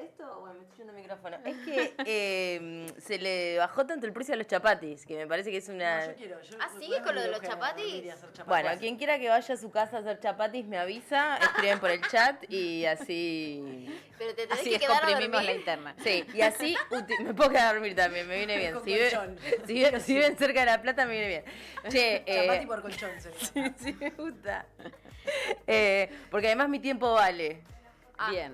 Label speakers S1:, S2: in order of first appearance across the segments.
S1: esto? Bueno, me estoy yendo el micrófono. Es que se le bajó tanto el precio a los chapatis, que me parece que es una...
S2: No, yo quiero.
S3: ¿Sigue con lo de los chapatis?
S1: Bueno, quien quiera que vaya a su casa a hacer chapatis me avisa, escriben por el chat y así...
S3: Pero te tenés
S4: Así
S3: que quedar a
S4: descomprimimos
S3: dormir.
S4: la interna.
S1: Sí, y así me puedo quedar a dormir también, me viene bien.
S2: Con
S1: Si,
S2: colchón.
S1: si viven cerca de La Plata, me viene bien. Che,
S2: Chapati por colchón, sería.
S1: sí, me gusta. Porque además mi tiempo vale.
S3: Ah,
S4: Bien.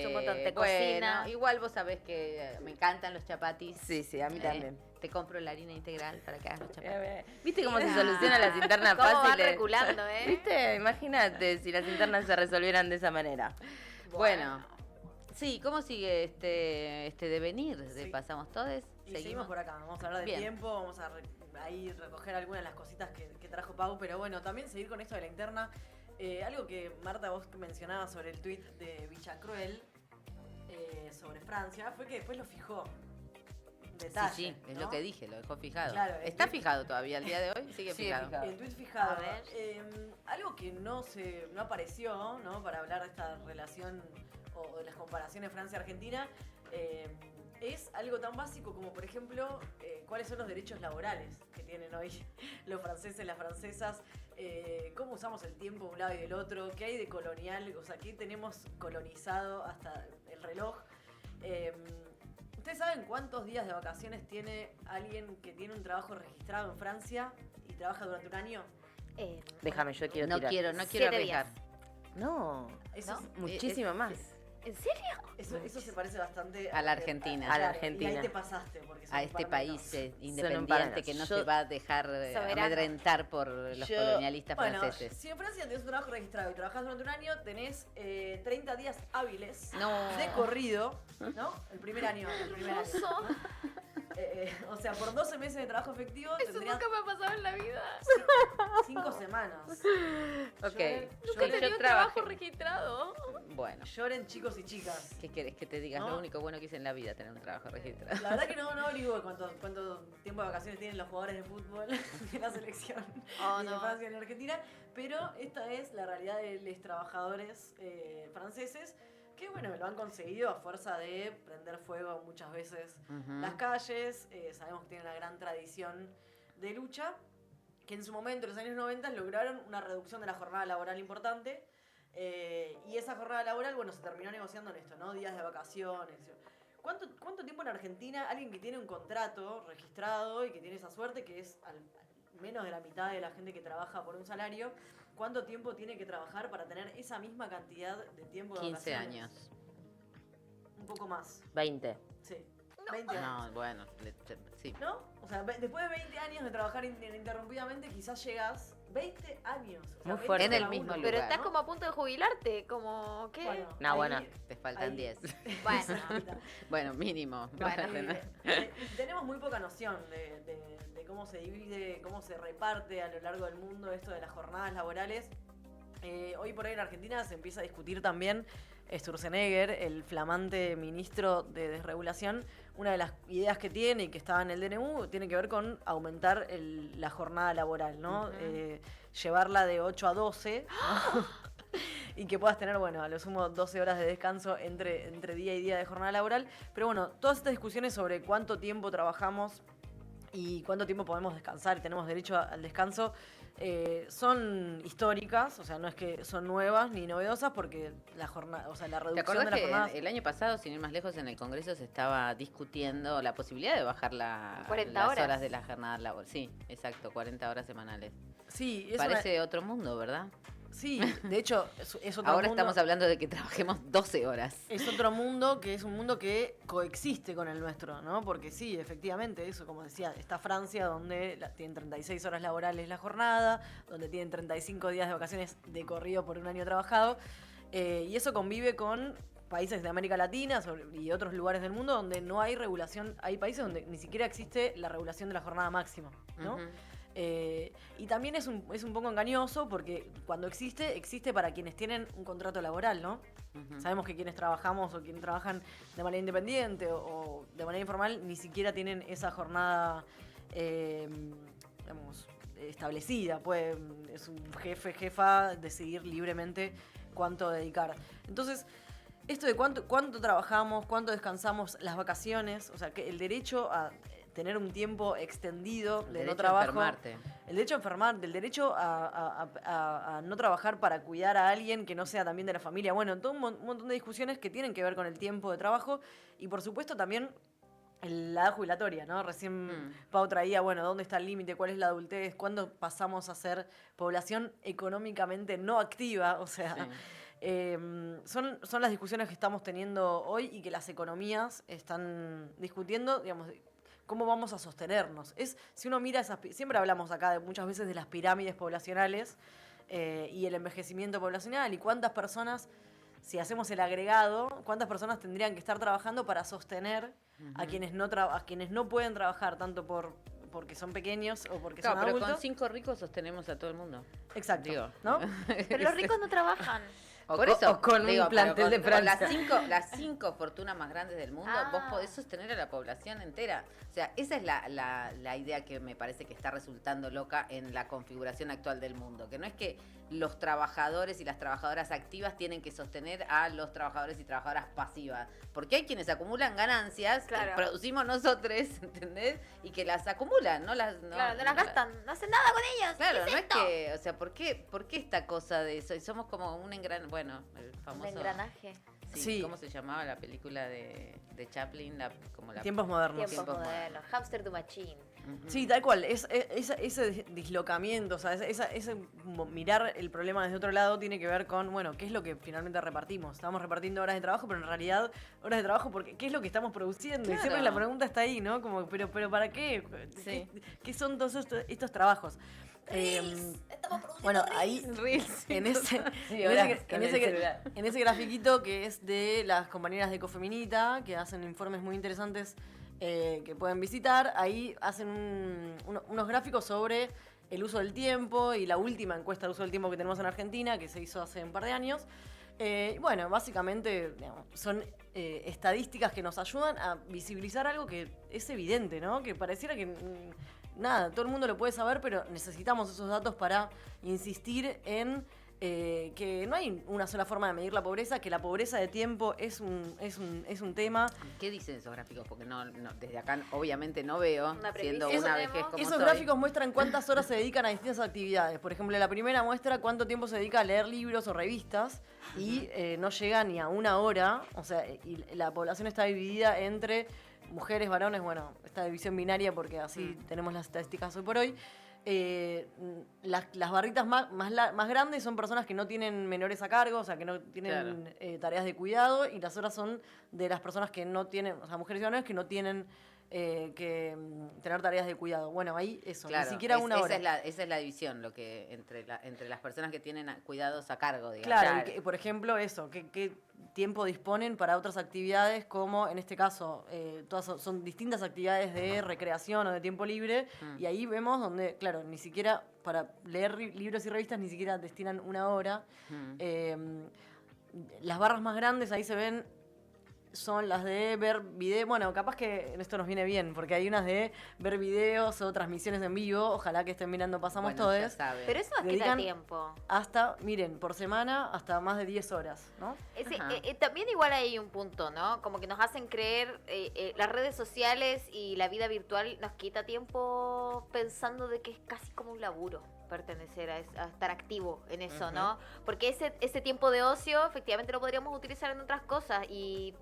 S3: somos tan- te
S4: Bueno,
S3: cocina.
S4: igual vos sabés que me encantan los chapatis.
S1: Sí, a mí también.
S4: Te compro la harina integral para que hagas los chapatis.
S1: ¿Viste cómo se solucionan las internas
S3: ¿Cómo van
S1: fáciles?
S3: reculando,
S1: ¿Viste? Imagínate si las internas se resolvieran de esa manera.
S4: Bueno. Sí, ¿cómo sigue este devenir de
S2: Sí.
S4: Pasamos Todes?
S2: Y seguimos por acá, vamos a hablar de
S4: Bien.
S2: tiempo, vamos a ahí recoger algunas de las cositas que trajo Pau, pero bueno, también seguir con esto de la interna. Algo que Marta vos mencionabas sobre el tuit de Villacruel sobre Francia, fue que después lo fijó. Detalle,
S4: Sí, es
S2: ¿no?
S4: lo que dije, lo dejó fijado.
S2: Claro,
S4: ¿Está
S2: el-
S4: fijado todavía el día de hoy? Sigue
S1: Sigue
S4: fijado.
S1: fijado.
S2: El tuit fijado.
S3: A ver.
S2: Algo que no apareció, ¿no? Para hablar de esta relación o de las comparaciones Francia-Argentina, es algo tan básico como, por ejemplo, cuáles son los derechos laborales que tienen hoy los franceses, las francesas, cómo usamos el tiempo de un lado y del otro, qué hay de colonial, o sea, qué tenemos colonizado hasta el reloj. ¿Ustedes saben cuántos días de vacaciones tiene alguien que tiene un trabajo registrado en Francia y trabaja durante un año?
S1: Déjame, yo quiero
S4: No
S1: tirar.
S4: quiero
S3: 7
S4: arriesgar.
S3: días.
S1: No,
S2: Eso,
S3: ¿No?
S1: muchísimo más.
S3: ¿En serio?
S2: eso se parece bastante
S4: A la Argentina.
S1: A la
S2: claro,
S1: Argentina.
S2: Y ahí te pasaste. Porque son
S4: A este
S2: parámetros.
S4: país
S1: Son un
S4: independiente
S1: parámetro.
S4: que no
S1: Yo-
S4: se va a dejar
S3: Soberano.
S4: amedrentar por los
S1: Yo-
S4: colonialistas
S2: Bueno,
S4: franceses.
S2: si en Francia tenés un trabajo registrado y trabajás durante un año, tenés 30 días hábiles
S4: No.
S2: de corrido, ¿no? El primer año.
S3: Hermoso.
S2: O sea, por 12 meses de trabajo efectivo
S3: Eso
S2: tendrías
S3: nunca me ha pasado en la vida.
S2: 5 semanas.
S4: Ok.
S3: Nunca
S4: Yo
S3: tenía un
S4: trabajé.
S3: trabajo registrado.
S4: Bueno,
S2: Lloren chicos y chicas.
S4: ¿qué querés que te digas?
S2: ¿No?
S4: Lo único bueno que hice en la vida tener un trabajo registrado.
S2: La verdad que no averiguo cuánto tiempo de vacaciones tienen los jugadores de fútbol de la selección
S3: Oh,
S2: ni de
S3: no.
S2: Francia ni de Argentina, pero esta es la realidad de los trabajadores franceses que, bueno, lo han conseguido a fuerza de prender fuego muchas veces
S4: Ujú.
S2: las calles. Sabemos que tienen una gran tradición de lucha, que en su momento, en los años 90, lograron una reducción de la jornada laboral importante. Y esa jornada laboral, bueno, se terminó negociando en esto, ¿no? Días de vacaciones. ¿Cuánto tiempo en Argentina alguien que tiene un contrato registrado y que tiene esa suerte, que es menos de la mitad de la gente que trabaja por un salario, cuánto tiempo tiene que trabajar para tener esa misma cantidad de tiempo de
S4: 15
S2: vacaciones?
S4: años.
S2: Un poco más,
S1: 20.
S2: sí. 20 años.
S4: No, bueno, sí.
S2: ¿No? O sea, después de 20 años de trabajar ininterrumpidamente, quizás llegas 20 años. O sea,
S1: Muy
S2: 20
S1: fuerte.
S4: En el
S2: cada
S4: mismo
S2: uno.
S4: lugar.
S3: Pero estás
S2: ¿no?
S3: como a punto de jubilarte, como, ¿qué?
S2: Bueno,
S1: No,
S2: ahí-
S1: bueno.
S4: Te faltan
S2: ahí-
S4: 10.
S3: Bueno.
S4: Bueno, mínimo.
S2: Tenemos muy poca noción de cómo se divide, cómo se reparte a lo largo del mundo esto de las jornadas laborales. Hoy por hoy en Argentina se empieza a discutir también Sturzenegger, el flamante ministro de desregulación. Una de las ideas que tiene y que estaba en el DNU tiene que ver con aumentar la jornada laboral, ¿no? Llevarla de 8 a 12. ¿no? Y que puedas tener, bueno, a lo sumo 12 horas de descanso entre día y día de jornada laboral. Pero bueno, todas estas discusiones sobre cuánto tiempo trabajamos y cuánto tiempo podemos descansar, tenemos derecho al descanso, son históricas, o sea, no es que son nuevas ni novedosas, porque la jornada, o sea, la
S4: ¿Te
S2: reducción
S4: acordás
S2: de la jornada.
S4: que el año pasado, sin ir más lejos, en el Congreso se estaba discutiendo la posibilidad de bajar
S3: 40
S4: las
S3: horas.
S4: horas de la jornada laboral? Sí, exacto, 40 horas semanales.
S2: Sí, es
S4: Parece otro mundo, ¿verdad?
S2: sí, de hecho, es otro
S4: Ahora
S2: mundo.
S4: estamos hablando de que trabajemos 12 horas.
S2: Es otro mundo que es un mundo que coexiste con el nuestro, ¿no? Porque sí, efectivamente, eso, como decía, está Francia, donde tienen 36 horas laborales la jornada, donde tienen 35 días de vacaciones de corrido por un año trabajado, y eso convive con países de América Latina y otros lugares del mundo donde no hay regulación, hay países donde ni siquiera existe la regulación de la jornada máxima, ¿no?
S4: Ujú.
S2: Y también es un poco engañoso porque cuando existe para quienes tienen un contrato laboral, ¿no?
S4: Ujú.
S2: Sabemos que quienes trabajamos o quienes trabajan de manera independiente o de manera informal ni siquiera tienen esa jornada, digamos, establecida. Es un jefa decidir libremente cuánto dedicar. Entonces, esto de cuánto trabajamos, cuánto descansamos, las vacaciones, o sea, que el derecho a tener un tiempo extendido
S4: El
S2: de
S4: derecho
S2: no
S4: a
S2: trabajo.
S4: enfermarte.
S2: El derecho a enfermar, del derecho a no trabajar para cuidar a alguien que no sea también de la familia. Bueno, todo un montón de discusiones que tienen que ver con el tiempo de trabajo y por supuesto también la edad jubilatoria, ¿no? Recién Pau traía, bueno, ¿dónde está el límite? ¿Cuál es la adultez? ¿Cuándo pasamos a ser población económicamente no activa? O sea, son las discusiones que estamos teniendo hoy y que las economías están discutiendo, digamos, cómo vamos a sostenernos. Si uno mira siempre hablamos acá muchas veces de las pirámides poblacionales y el envejecimiento poblacional y cuántas personas, si hacemos el agregado, cuántas personas tendrían que estar trabajando para sostener a quienes no pueden trabajar tanto porque son pequeños o porque
S4: Claro,
S2: son
S4: pero
S2: adultos.
S4: con 5 ricos sostenemos a todo el mundo.
S2: Exacto,
S4: Digo.
S2: ¿no?
S3: Pero los ricos no trabajan.
S4: Por eso,
S1: o con un
S4: digo, pero
S1: plantel de Francia.
S4: las cinco fortunas más grandes del mundo, vos podés sostener a la población entera. O sea, esa es la idea que me parece que está resultando loca en la configuración actual del mundo. Que no es que los trabajadores y las trabajadoras activas tienen que sostener a los trabajadores y trabajadoras pasivas. Porque hay quienes acumulan ganancias,
S3: Claro.
S4: que producimos nosotros, ¿entendés? Y que las acumulan, no las
S3: gastan, no hacen nada con ellas.
S4: Claro,
S3: ¿Qué
S4: no
S3: es
S4: es
S3: esto?
S4: que, o sea, ¿por qué esta cosa de eso? Y somos como un bueno, el famoso...
S3: Un engranaje.
S2: Sí.
S4: ¿Cómo se llamaba la película de Chaplin?
S2: Tiempos modernos.
S3: Tiempos modernos. Hamster du Machine.
S4: Ujú.
S2: Sí, tal cual. Ese dislocamiento, o sea, ese mirar el problema desde otro lado tiene que ver con, bueno, ¿qué es lo que finalmente repartimos? Estamos repartiendo horas de trabajo, pero en realidad horas de trabajo porque ¿qué es lo que estamos produciendo?
S4: Claro.
S2: Y siempre la pregunta está ahí, ¿no? Como, pero ¿para qué?
S4: Sí.
S2: ¿Qué son todos estos trabajos? Bueno, ahí
S4: Reels.
S2: en ese,
S1: Sí,
S2: en
S1: horas
S2: ese-
S1: con
S2: en
S1: el
S2: ese-
S1: celular.
S2: en ese grafiquito que es de las compañeras de Cofeminita, que hacen informes muy interesantes que pueden visitar, ahí hacen unos gráficos sobre el uso del tiempo y la última encuesta de uso del tiempo que tenemos en Argentina, que se hizo hace un par de años. Y bueno, básicamente digamos, son estadísticas que nos ayudan a visibilizar algo que es evidente, ¿no? Que pareciera que nada, todo el mundo lo puede saber, pero necesitamos esos datos para insistir en que no hay una sola forma de medir la pobreza, que la pobreza de tiempo es un tema.
S4: ¿Qué dicen esos gráficos? Porque no, desde acá obviamente no veo,
S3: Una
S4: siendo
S3: previsión
S4: una
S3: tenemos.
S4: vejez como
S2: Esos
S4: soy.
S2: gráficos muestran cuántas horas se dedican a distintas actividades. Por ejemplo, la primera muestra cuánto tiempo se dedica a leer libros o revistas y no llega ni a una hora. O sea, y la población está dividida entre mujeres, varones, bueno, esta división binaria porque así tenemos las estadísticas hoy por hoy. Las barritas más grandes son personas que no tienen menores a cargo, o sea, que no tienen tareas de cuidado, y las otras son de las personas que no tienen, o sea, mujeres y varones que no tienen que tener tareas de cuidado. Bueno, ahí eso,
S4: Claro,
S2: ni siquiera una hora.
S4: Esa es la división, lo que entre las personas que tienen cuidados a cargo, digamos.
S2: Claro, y por ejemplo, eso, ¿qué tiempo disponen para otras actividades como, en este caso, todas son distintas actividades de recreación o de tiempo libre, y ahí vemos donde, claro, ni siquiera para leer libros y revistas ni siquiera destinan una hora. Las barras más grandes ahí se ven son las de ver videos. Bueno, capaz que esto nos viene bien, porque hay unas de ver videos o transmisiones en vivo. Ojalá que estén mirando Pasamos
S4: Bueno, ya
S2: Todes.
S4: saben.
S3: Pero eso nos quita
S2: Dedican-
S3: tiempo.
S2: Hasta, miren, por semana, hasta más de 10 horas, ¿no?
S4: Ajá.
S3: También igual hay un punto, ¿no? Como que nos hacen creer, las redes sociales y la vida virtual nos quita tiempo pensando de que es casi como un laburo pertenecer a estar activo en eso, ¿no? Porque ese tiempo de ocio efectivamente lo podríamos utilizar en otras cosas y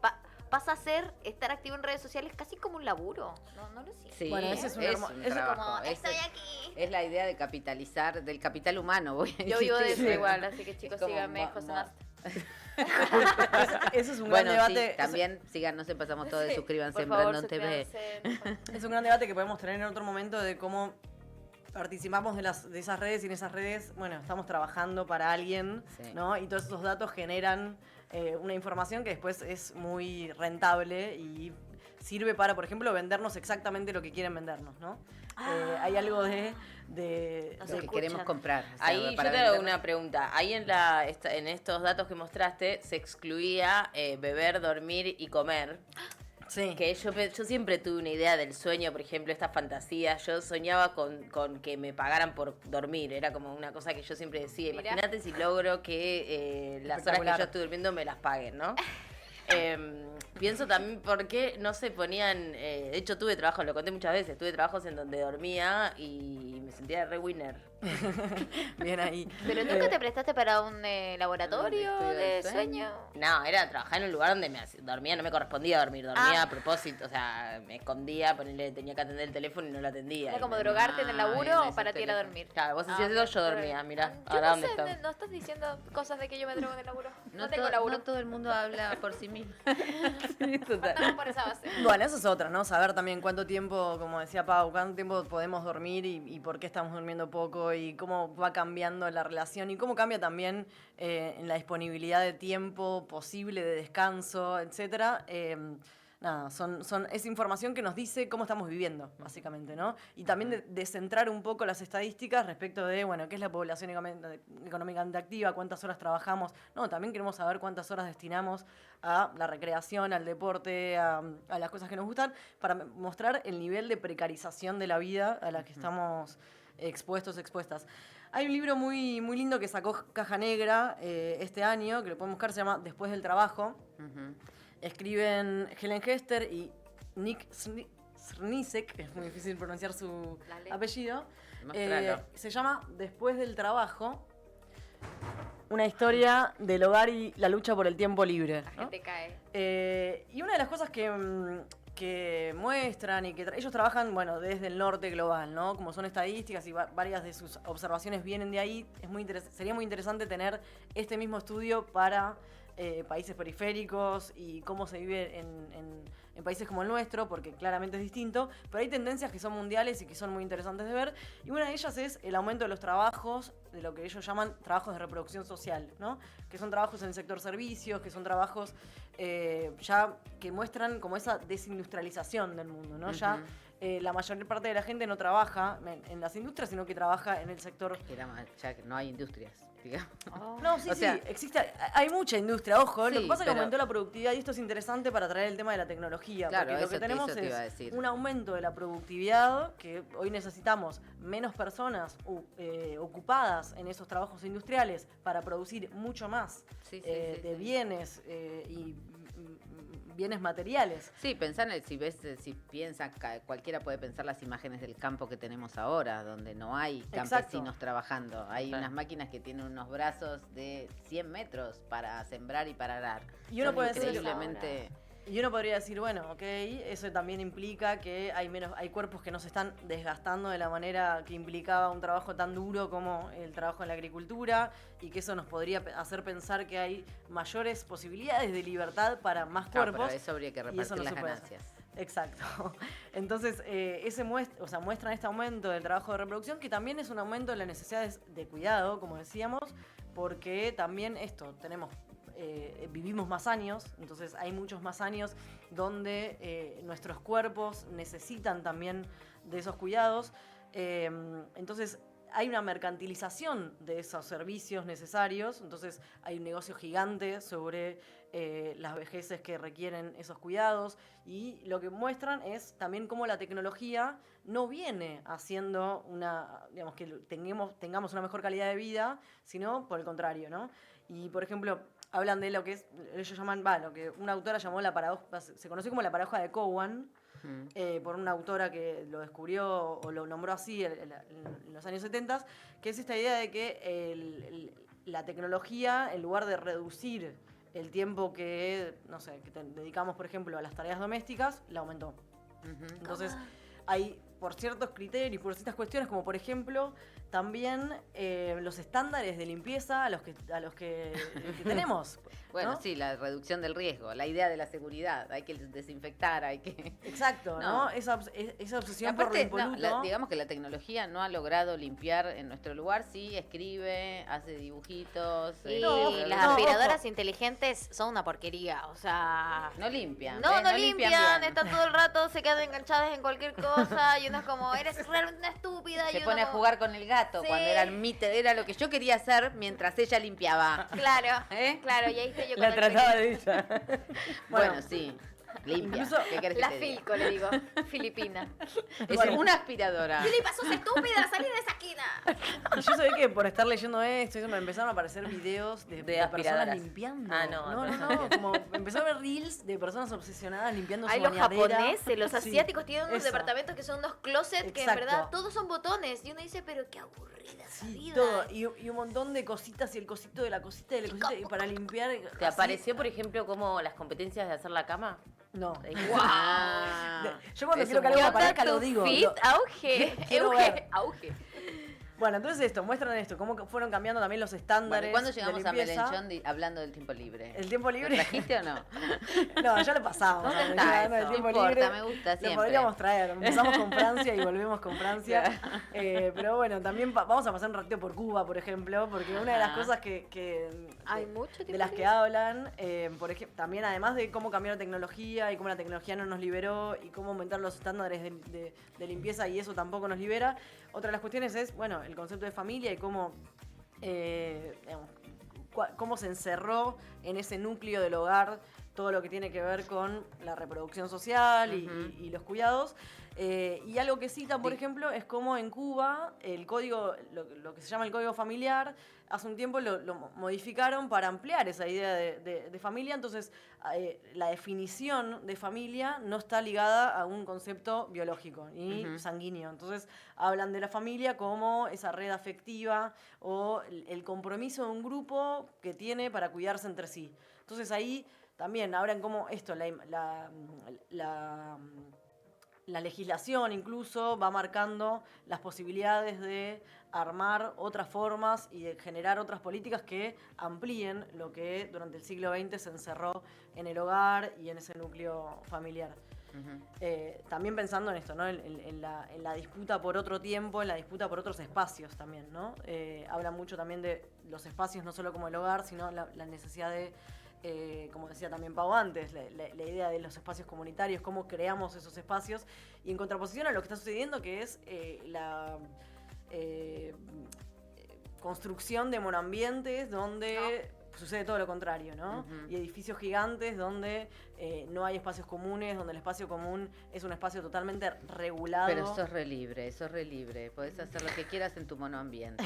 S3: pasa a ser estar activo en redes sociales casi como un laburo. No lo siento.
S4: Sí,
S2: Bueno, ese es un
S4: es
S2: hermo-
S4: un
S2: ese es
S4: trabajo.
S3: Como,
S4: Es-
S3: estoy aquí.
S4: Es la idea de capitalizar, del capital humano, voy a
S3: Yo vivo de eso
S4: insistir.
S3: igual, así que chicos,
S4: Es como
S3: síganme,
S4: mo-
S3: José
S4: mo-
S3: Nast.
S2: Eso es un
S4: Bueno,
S2: gran debate.
S4: sí, también síganos en Pasamos Todos,
S3: Sí,
S4: suscríbanse
S3: por
S4: en
S3: favor,
S4: Brandon TV.
S3: suscríbanse.
S2: Es un gran debate que podemos tener en otro momento de cómo participamos de esas redes, y en esas redes, bueno, estamos trabajando para alguien,
S4: Sí.
S2: ¿no? Y todos esos datos generan una información que después es muy rentable y sirve para, por ejemplo, vendernos exactamente lo que quieren vendernos, ¿no? Hay algo de
S3: Nos
S4: Lo que
S3: escuchan.
S4: queremos comprar. o sea,
S1: Ahí yo
S4: para
S1: te hago
S4: vender.
S1: una pregunta. Ahí en estos datos que mostraste se excluía beber, dormir y comer.
S2: Sí.
S1: Que yo siempre tuve una idea del sueño, por ejemplo, esta fantasía. Yo soñaba con que me pagaran por dormir. Era como una cosa que yo siempre decía.
S3: Mirá.
S1: Imagínate si logro que las horas que
S2: Espectacular.
S1: yo estoy durmiendo me las paguen, ¿no? Pienso también por qué no se ponían. De hecho, tuve trabajos, lo conté muchas veces, tuve trabajos en donde dormía y me sentía re winner.
S2: Bien ahí.
S3: ¿Pero nunca te prestaste para un laboratorio
S4: ¿Un estudio
S3: de
S4: del
S3: sueño?
S1: No, era trabajar en un lugar donde dormía, no me correspondía dormir, dormía a propósito, o sea, me escondía, tenía que atender el teléfono y no lo atendía.
S3: ¿Era como
S1: Y me-
S3: drogarte en el laburo
S4: bien,
S3: o
S4: esos
S3: para ti era
S4: teléfonos.
S3: dormir?
S1: Claro, vos hacías eso, yo dormía, mirá,
S3: Yo
S1: ahora
S3: no
S1: dónde
S3: sé,
S1: estamos.
S3: no estás diciendo cosas de que yo me drogo en el laburo. No,
S4: No,
S3: tengo laburo.
S4: no todo el mundo habla por sí mismo.
S3: Partamos por esa base.
S2: Bueno, eso es otra, ¿no? Saber también cuánto tiempo, como decía Pau, cuánto tiempo podemos dormir y por qué estamos durmiendo poco y cómo va cambiando la relación y cómo cambia también en la disponibilidad de tiempo posible, de descanso, etcétera. Nada, es información que nos dice cómo estamos viviendo, básicamente, ¿no? Y también de centrar un poco las estadísticas respecto de, bueno, qué es la población económicamente activa, cuántas horas trabajamos. No, también queremos saber cuántas horas destinamos a la recreación, al deporte, a las cosas que nos gustan, para mostrar el nivel de precarización de la vida a la que estamos expuestas. Hay un libro muy, muy lindo que sacó Caja Negra este año, que lo pueden buscar, se llama Después del trabajo. Escriben Helen Hester y Nick Srnicek, es muy difícil pronunciar su
S3: Dale.
S2: apellido.
S4: Mostralo.
S2: Se llama Después del trabajo, una historia del hogar y la lucha por el tiempo libre.
S3: La
S2: ¿no?
S3: gente cae.
S2: Y una de las cosas que muestran y que ellos trabajan, bueno, desde el norte global, ¿no? Como son estadísticas y varias de sus observaciones vienen de ahí, sería muy interesante tener este mismo estudio para países periféricos y cómo se vive en países como el nuestro, porque claramente es distinto, pero hay tendencias que son mundiales y que son muy interesantes de ver, y una de ellas es el aumento de los trabajos, de lo que ellos llaman trabajos de reproducción social, ¿no? Que son trabajos en el sector servicios, que son trabajos ya que muestran como esa desindustrialización del mundo, ¿no? Ya la mayor parte de la gente no trabaja en las industrias, sino que trabaja en el sector.
S4: Ya que no hay industrias, digamos.
S2: No, sí,
S4: O sea,
S2: existe, hay mucha industria, ojo, lo
S4: Sí,
S2: que pasa es que
S4: pero-
S2: aumentó la productividad y esto es interesante para traer el tema de la tecnología,
S4: Claro,
S2: porque lo que
S4: eso
S2: tenemos
S4: te iba a
S2: es
S4: decir.
S2: un aumento de la productividad, que hoy necesitamos menos personas ocupadas en esos trabajos industriales para producir mucho más
S4: Sí,
S2: de bienes y bienes materiales.
S4: Sí, pensar en si piensa, cualquiera puede pensar las imágenes del campo que tenemos ahora, donde no hay campesinos
S2: Exacto.
S4: trabajando. Hay
S1: Claro.
S4: unas máquinas que tienen unos brazos de 100 metros para sembrar y para arar.
S2: Y uno
S4: Son
S2: puede decir-
S4: increíblemente...
S2: Y uno podría decir, bueno, ok, eso también implica que hay cuerpos que no se están desgastando de la manera que implicaba un trabajo tan duro como el trabajo en la agricultura y que eso nos podría hacer pensar que hay mayores posibilidades de libertad para más
S4: Claro,
S2: cuerpos.
S4: pero eso habría que
S2: y eso
S4: repartir
S2: no
S4: las
S2: se puede hacer.
S4: ganancias.
S2: Exacto. Entonces, muestran este aumento del trabajo de reproducción, que también es un aumento de las necesidades de cuidado, como decíamos, porque también vivimos más años, entonces hay muchos más años donde nuestros cuerpos necesitan también de esos cuidados. Entonces hay una mercantilización de esos servicios necesarios, entonces hay un negocio gigante sobre las vejeces que requieren esos cuidados, y lo que muestran es también cómo la tecnología no viene haciendo digamos, que tengamos una mejor calidad de vida, sino por el contrario, ¿no? Y por ejemplo, hablan de lo que ellos llaman, lo que una autora llamó la paradoja, se conoció como la paradoja de Cowan, por una autora que lo descubrió o lo nombró así en los años 70, que es esta idea de que la tecnología, en lugar de reducir el tiempo que dedicamos, por ejemplo, a las tareas domésticas, la aumentó. Entonces, hay por ciertos criterios, por ciertas cuestiones, como por ejemplo, también los estándares de limpieza a los que tenemos.
S4: Bueno,
S2: ¿no?
S4: sí, la reducción del riesgo, la idea de la seguridad, hay que desinfectar, hay que...
S2: Exacto, ¿no? Esa obsesión por lo
S4: Aparte,
S2: impoluto.
S4: digamos que la tecnología no ha logrado limpiar en nuestro lugar, sí, escribe, hace dibujitos.
S3: Y
S2: No,
S3: las
S2: no,
S3: aspiradoras
S2: ojo.
S3: inteligentes son una porquería, o sea...
S4: No limpian.
S3: No,
S4: ¿ves?
S3: no limpian,
S4: bien.
S3: están todo el rato, se quedan enganchadas en cualquier cosa y uno es como, eres realmente una estúpida.
S4: Se
S3: y uno
S4: pone a
S3: como,
S4: jugar con el gato
S3: Sí.
S4: cuando era lo que yo quería hacer mientras ella limpiaba.
S3: Claro,
S4: ¿Eh?
S3: claro, y ahí estoy yo con
S2: La
S3: el
S2: trataba
S3: pequeño.
S2: de ella.
S4: Bueno, sí. Limpia.
S2: Incluso
S4: ¿Qué querés que
S3: La
S4: te diga?
S3: Filco, le digo. Filipina.
S4: Es
S2: Bueno.
S4: una aspiradora.
S3: Filipa, sos estúpida, salí de esa esquina.
S2: Y yo sabía que por estar leyendo esto, me empezaron a aparecer videos de personas
S1: aspiradoras.
S2: limpiando.
S1: Ah, no,
S2: no,
S1: personas
S2: como empecé a ver reels de personas obsesionadas limpiando
S3: Hay
S2: su
S3: los
S2: bañadera.
S3: japoneses, los
S2: Sí,
S3: asiáticos tienen unos
S2: eso.
S3: departamentos que son unos closets que en
S2: Exacto.
S3: verdad todos son botones. Y uno dice, pero qué aburrida esa
S2: Sí,
S3: vida.
S2: todo. Y un montón de cositas y el cosito de la cosita y la cosita y para limpiar.
S1: ¿Te apareció, por ejemplo, como las competencias de hacer la cama?
S2: No.
S4: Ah,
S2: Yo cuando
S4: eso
S2: quiero que
S4: es
S2: algo
S3: ¿Qué
S2: me
S3: onda
S2: aparezca lo
S3: tu
S2: digo.
S3: feed? Auge.
S2: Quiero ver.
S3: Auge.
S2: Bueno, entonces esto, muestran esto, cómo que fueron cambiando también los
S4: Bueno,
S2: estándares.
S4: ¿y cuándo
S2: de
S4: llegamos a
S2: limpieza.
S4: Melenchón hablando del tiempo libre?
S2: El tiempo
S4: ¿Lo
S2: libre.
S4: trajiste o no?
S2: No, ya lo pasamos.
S4: ¿Dónde
S2: ¿no?
S4: está
S2: Ya,
S4: eso?
S2: no, el
S4: No
S2: tiempo
S4: importa,
S2: libre
S4: me gusta
S2: Lo
S4: siempre.
S2: podríamos traer. Empezamos con Francia y volvemos con Francia.
S4: Claro.
S2: Pero bueno, también vamos a pasar un ratito por Cuba, por ejemplo, porque una de las
S4: Ajá.
S2: cosas que
S3: Hay mucho
S2: de
S3: tiempo
S2: las que
S3: libre.
S2: hablan, por ejemplo, también además de cómo cambió la tecnología y cómo la tecnología no nos liberó y cómo aumentar los estándares de limpieza y eso tampoco nos libera, otra de las cuestiones es, bueno, el concepto de familia y cómo, digamos, cómo se encerró en ese núcleo del hogar todo lo que tiene que ver con la reproducción social y los cuidados. Y algo que citan, por ejemplo, es cómo en Cuba el código, lo que se llama el código familiar, hace un tiempo lo modificaron para ampliar esa idea de familia. Entonces, la definición de familia no está ligada a un concepto biológico ni sanguíneo. Entonces, hablan de la familia como esa red afectiva o el compromiso de un grupo que tiene para cuidarse entre sí. Entonces, ahí también hablan como esto, la legislación incluso va marcando las posibilidades de armar otras formas y de generar otras políticas que amplíen lo que durante el siglo XX se encerró en el hogar y en ese núcleo familiar. También pensando en esto, ¿no? En la disputa por otro tiempo, en la disputa por otros espacios también, ¿no? Habla mucho también de los espacios, no solo como el hogar, sino la necesidad de, como decía también Pau antes, la idea de los espacios comunitarios, cómo creamos esos espacios, y en contraposición a lo que está sucediendo, que es la construcción de monoambientes donde sucede todo lo contrario, ¿no? Y edificios gigantes donde no hay espacios comunes, donde el espacio común es un espacio totalmente regulado.
S4: Pero sos re libre. Podés hacer lo que quieras en tu monoambiente.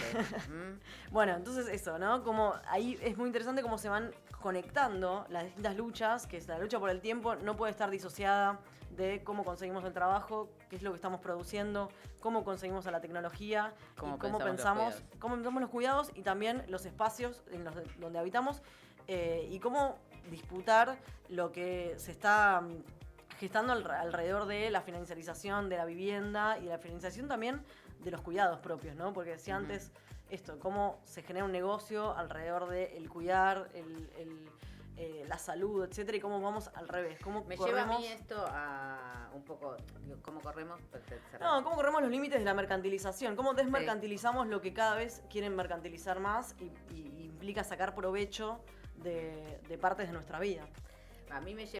S2: Bueno, entonces eso, ¿no? Como ahí es muy interesante cómo se van conectando las distintas luchas, que es la lucha por el tiempo no puede estar disociada de cómo conseguimos el trabajo, qué es lo que estamos produciendo, cómo conseguimos a la tecnología,
S4: Cómo
S2: y cómo
S4: pensamos
S2: pensamos los cuidados y también los espacios donde habitamos y cómo disputar lo que se está gestando alrededor de la financiarización de la vivienda y la financiación también de los cuidados propios, ¿no? Porque decía antes esto, cómo se genera un negocio alrededor del cuidar, la salud, etcétera, y cómo vamos al revés, cómo
S4: Me
S2: corremos...
S4: lleva a mí esto a un poco, digo, ¿cómo corremos?
S2: No, cómo corremos los límites de la mercantilización, cómo desmercantilizamos lo que cada vez quieren mercantilizar más y implica sacar provecho de partes de nuestra vida.
S4: A mí me lleva